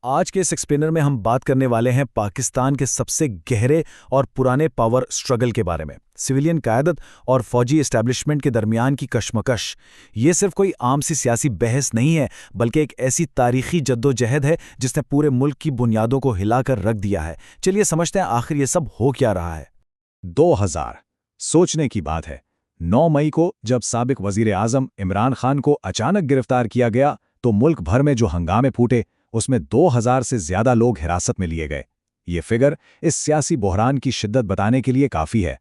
آج کے اس ایکسپلینر میں ہم بات کرنے والے ہیں پاکستان کے سب سے گہرے اور پرانے پاور سٹرگل کے بارے میں۔ سویلین قیادت اور فوجی اسٹیبلشمنٹ کے درمیان کی کشمکش یہ صرف کوئی عام سی سیاسی بحث نہیں ہے، بلکہ ایک ایسی تاریخی جدوجہد ہے جس نے پورے ملک کی بنیادوں کو ہلا کر رکھ دیا ہے۔ چلیے سمجھتے ہیں آخر یہ سب ہو کیا رہا ہے۔ 2000 سوچنے کی بات ہے۔ 9 مئی کو جب سابق وزیر اعظم عمران خان کو اچانک گرفتار کیا گیا تو ملک بھر میں جو ہنگامے پھوٹے اس میں 2000 سے زیادہ لوگ حراست میں لیے گئے۔ یہ فگر اس سیاسی بحران کی شدت بتانے کے لیے کافی ہے۔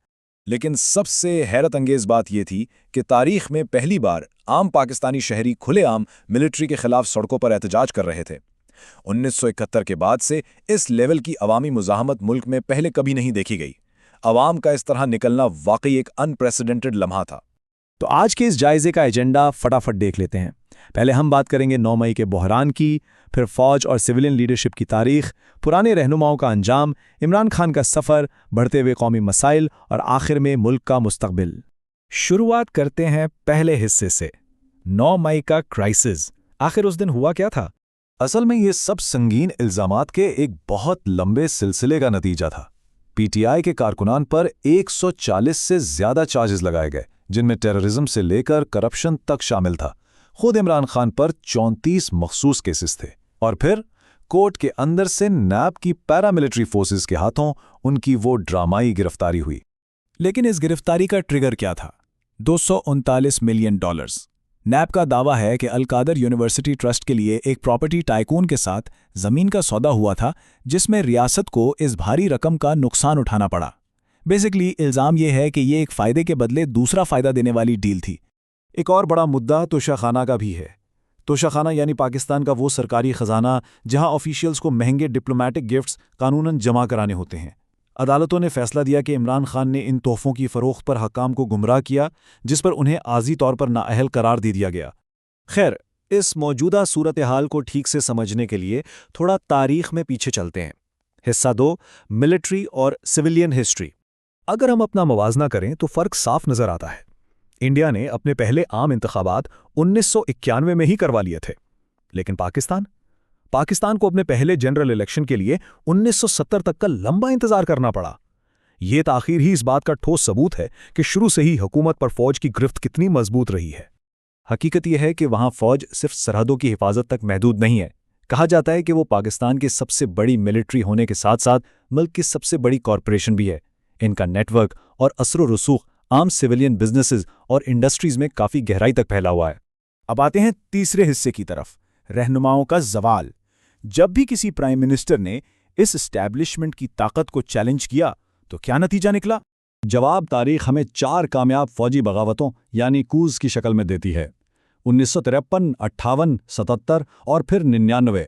لیکن سب سے حیرت انگیز بات یہ تھی کہ تاریخ میں پہلی بار عام پاکستانی شہری کھلے عام ملٹری کے خلاف سڑکوں پر احتجاج کر رہے تھے۔ 1971 کے بعد سے اس لیول کی عوامی مزاحمت ملک میں پہلے کبھی نہیں دیکھی گئی۔ عوام کا اس طرح نکلنا واقعی ایک انپریسیڈنٹڈ لمحہ تھا۔ تو آج کے اس جائزے کا ایجنڈا فٹافٹ دیکھ لیتے ہیں۔ پہلے ہم بات کریں گے 9 مئی کے بحران کی، پھر فوج اور سویلین لیڈرشپ کی تاریخ، پرانے رہنماؤں کا انجام، عمران خان کا سفر، بڑھتے ہوئے قومی مسائل اور آخر میں ملک کا مستقبل۔ شروعات کرتے ہیں پہلے حصے سے، 9 مئی کا کرائسس۔ آخر اس دن ہوا کیا تھا؟ اصل میں یہ سب سنگین الزامات کے ایک بہت لمبے سلسلے کا نتیجہ تھا۔ پی ٹی آئی کے کارکنان پر 140 سے زیادہ چارجز لگائے گئے، جن میں ٹیررزم سے لے کر کرپشن تک شامل تھا۔ خود عمران خان پر 34 مخصوص کیسز تھے، اور پھر کورٹ کے اندر سے نیب کی پیراملٹری فورسز کے ہاتھوں ان کی وہ ڈرامائی گرفتاری ہوئی۔ لیکن اس گرفتاری کا ٹریگر کیا تھا؟ $239 ملین۔ نیب کا دعویٰ ہے کہ القادر یونیورسٹی ٹرسٹ کے لیے ایک پراپرٹی ٹائکون کے ساتھ زمین کا سودا ہوا تھا، جس میں ریاست کو اس بھاری رقم کا نقصان اٹھانا پڑا۔ بیسکلی الزام یہ ہے کہ یہ ایک فائدے کے بدلے دوسرا فائدہ دینے والی ڈیل تھی۔ ایک اور بڑا مدعا توشہ کا بھی ہے۔ توشہ خانہ یعنی پاکستان کا وہ سرکاری خزانہ جہاں آفیشیلز کو مہنگے ڈپلومیٹک گفٹس قانوناً جمع کرانے ہوتے ہیں۔ عدالتوں نے فیصلہ دیا کہ عمران خان نے ان تحفوں کی فروخت پر حکام کو گمراہ کیا، جس پر انہیں عارضی طور پر نااہل قرار دے دیا گیا۔ خیر، اس موجودہ صورتحال کو ٹھیک سے سمجھنے کے لیے تھوڑا تاریخ میں پیچھے چلتے ہیں۔ حصہ 2، ملٹری اور سویلین ہسٹری۔ اگر ہم اپنا موازنہ کریں تو فرق صاف نظر آتا ہے۔ انڈیا نے اپنے پہلے عام انتخابات 1991 میں ہی کروا لیے تھے، لیکن پاکستان کو اپنے پہلے جنرل الیکشن کے لیے 1970 تک کا لمبا انتظار کرنا پڑا۔ یہ تاخیر ہی اس بات کا ٹھوس ثبوت ہے کہ شروع سے ہی حکومت پر فوج کی گرفت کتنی مضبوط رہی ہے۔ حقیقت یہ ہے کہ وہاں فوج صرف سرحدوں کی حفاظت تک محدود نہیں ہے۔ کہا جاتا ہے کہ وہ پاکستان کی سب سے بڑی ملٹری ہونے کے ساتھ ساتھ ملک کی سب سے بڑی کارپوریشن بھی ہے۔ ان کا نیٹ ورک اور اثر و رسوخ عام سویلین بزنسز اور انڈسٹریز میں کافی گہرائی تک پھیلا ہوا ہے۔ اب آتے ہیں تیسرے حصے کی طرف، رہنماؤں کا زوال۔ جب بھی کسی پرائم منسٹر نے اس اسٹیبلشمنٹ کی طاقت کو چیلنج کیا تو کیا نتیجہ نکلا؟ جواب تاریخ ہمیں 4 کامیاب فوجی بغاوتوں یعنی کوز کی شکل میں دیتی ہے۔ 1953، 58، 77 اور پھر 99۔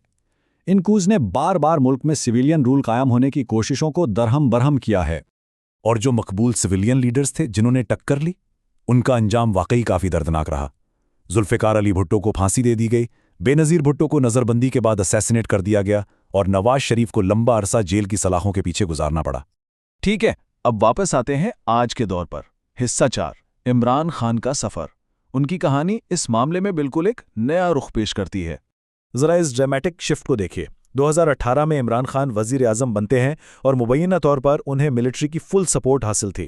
ان کوز نے بار بار ملک میں سویلین رول قائم ہونے کی کوششوں کو درہم برہم کیا ہے۔ اور جو مقبول سویلین لیڈرز تھے جنہوں نے ٹکر لی، ان کا انجام واقعی کافی دردناک رہا۔ ذوالفقار علی بھٹو کو پھانسی دے دی گئی، بے نظیر بھٹو کو نظر بندی کے بعد اسیسینیٹ کر دیا گیا، اور نواز شریف کو لمبا عرصہ جیل کی سلاخوں کے پیچھے گزارنا پڑا۔ ٹھیک ہے، اب واپس آتے ہیں آج کے دور پر۔ حصہ 4، عمران خان کا سفر۔ ان کی کہانی اس معاملے میں بالکل ایک نیا رخ پیش کرتی ہے۔ ذرا اس ڈرامٹک شفٹ کو دیکھیے۔ 2018 میں عمران خان وزیر اعظم بنتے ہیں اور مبینہ طور پر انہیں ملٹری کی فل سپورٹ حاصل تھی،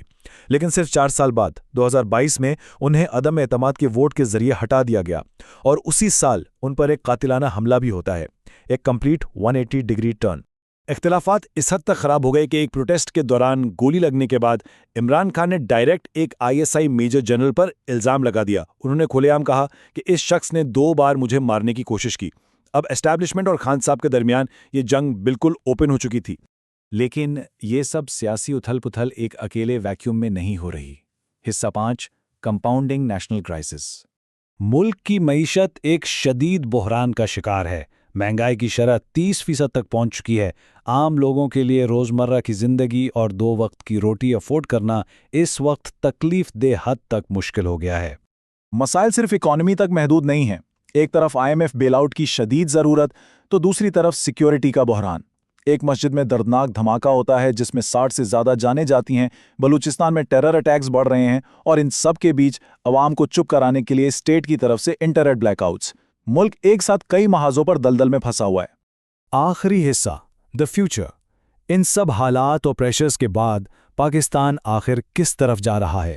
لیکن صرف 4 سال بعد 2022 میں انہیں عدم اعتماد کے ووٹ کے ذریعے ہٹا دیا گیا، اور اسی سال ان پر ایک قاتلانہ حملہ بھی ہوتا ہے، ایک کمپلیٹ 180 ڈگری ٹرن۔ اختلافات اس حد تک خراب ہو گئے کہ ایک پروٹیسٹ کے دوران گولی لگنے کے بعد عمران خان نے ڈائریکٹ ایک ISI میجر جنرل پر الزام لگا دیا۔ انہوں نے کھلے عام کہا کہ اس شخص نے 2 بار مجھے مارنے کی کوشش کی۔ اب اسٹیبلشمنٹ اور خان صاحب کے درمیان یہ جنگ بالکل اوپن ہو چکی تھی۔ لیکن یہ سب سیاسی اتھل پتھل ایک اکیلے ویکیوم میں نہیں ہو رہی۔ حصہ 5، کمپاؤنڈنگ نیشنل کرائسس۔ ملک کی معیشت ایک شدید بحران کا شکار ہے۔ مہنگائی کی شرح 30% تک پہنچ چکی ہے۔ عام لوگوں کے لیے روزمرہ کی زندگی اور 2 وقت کی روٹی افورڈ کرنا اس وقت تکلیف دہ حد تک مشکل ہو گیا ہے۔ مسائل صرف اکانومی تک محدود نہیں ہیں۔ ایک طرف IMF بیل آؤٹ کی شدید ضرورت، تو دوسری طرف سیکیورٹی کا بحران۔ ایک مسجد میں دردناک دھماکہ ہوتا ہے جس میں 60 سے زیادہ جانیں جاتی ہیں، بلوچستان میں ٹیرر اٹیکس بڑھ رہے ہیں، اور ان سب کے بیچ عوام کو چپ کرانے کے لیے اسٹیٹ کی طرف سے انٹرنیٹ بلیک آؤٹس۔ ملک ایک ساتھ کئی محاذوں پر دلدل میں پھنسا ہوا ہے۔ آخری حصہ دا فیوچر. ان سب حالات اور پریشرز کے بعد پاکستان آخر کس طرف جا رہا ہے؟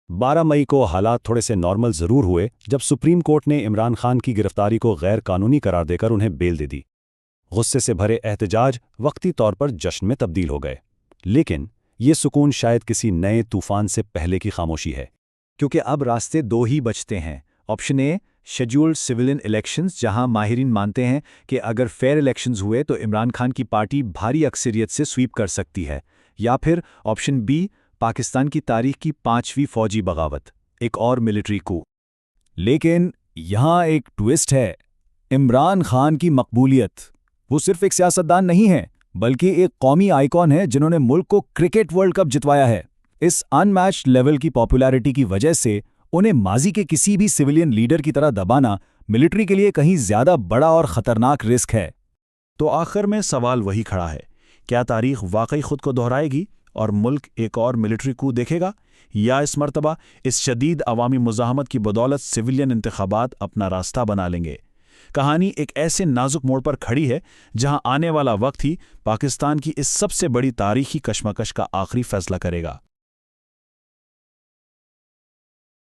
12 مئی کو حالات تھوڑے سے نارمل ضرور ہوئے جب سپریم کورٹ نے عمران خان کی گرفتاری کو غیر قانونی قرار دے کر انہیں بیل دے دی. غصے سے بھرے احتجاج وقتی طور پر جشن میں تبدیل ہو گئے. لیکن یہ سکون شاید کسی نئے طوفان سے پہلے کی خاموشی ہے، کیونکہ اب راستے دو ہی بچتے ہیں. آپشن اے، شیڈیولڈ سویلین الیکشنز، جہاں ماہرین مانتے ہیں کہ اگر فیئر الیکشنز ہوئے تو عمران خان کی پارٹی بھاری اکثریت سے سویپ کر سکتی ہے. یا پھر آپشن بی، پاکستان کی تاریخ کی 5ویں فوجی بغاوت، ایک اور ملٹری کو. لیکن یہاں ایک ٹویسٹ ہے. عمران خان کی مقبولیت، وہ صرف ایک سیاستدان نہیں ہیں بلکہ ایک قومی آئیکن ہے جنہوں نے ملک کو کرکٹ ورلڈ کپ جتوایا ہے. اس ان میچڈ لیول کی پاپولیرٹی کی وجہ سے انہیں ماضی کے کسی بھی سویلین لیڈر کی طرح دبانا ملٹری کے لیے کہیں زیادہ بڑا اور خطرناک رسک ہے. تو آخر میں سوال وہی کھڑا ہے، کیا تاریخ واقعی خود کو دہرائے گی اور ملک ایک اور ملٹری کو دیکھے گا، یا اس مرتبہ اس شدید عوامی مزاحمت کی بدولت سویلین انتخابات اپنا راستہ بنا لیں گے؟ کہانی ایک ایسے نازک موڑ پر کھڑی ہے جہاں آنے والا وقت ہی پاکستان کی اس سب سے بڑی تاریخی کشمکش کا آخری فیصلہ کرے گا.